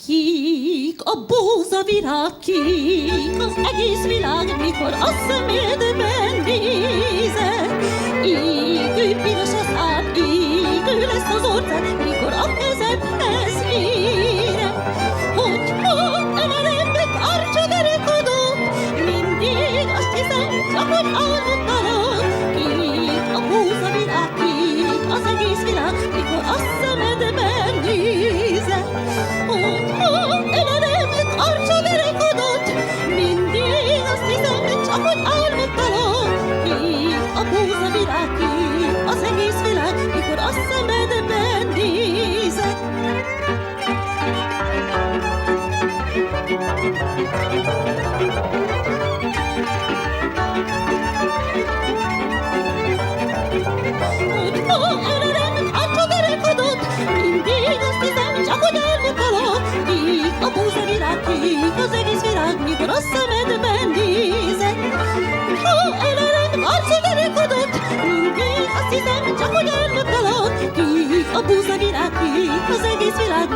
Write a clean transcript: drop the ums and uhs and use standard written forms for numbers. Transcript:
Kik a búzavirág, kik az egész világ, mikor a szemedben nézek. Égő piros a szád, égő lesz az orcád, mikor a kezedhez érek. Hogyha emelem meg arcsa derekadót, mindig azt hiszem, csak hogy álmot talál. Kik a búzavirág, kik az egész világ, mikor a szemedben nézek. Hogyha emelem meg arcsa derekadót, mindig azt hiszem, csak hogy álmot talál. Kik a búzavirág, kik az egész világ, mikor a szemedben nézek. Hogyha emelem meg arcsa derekadót, mindig azt hiszem, csak hogy álmot talál. Kik a búzavirág, kik az egész világ, mikor a szemedben nézek. Ha emelem meg arcsa derekadót, mindig azt hiszem, csak hogy álmot talál. Kik a búzavirág, kik az egész világ,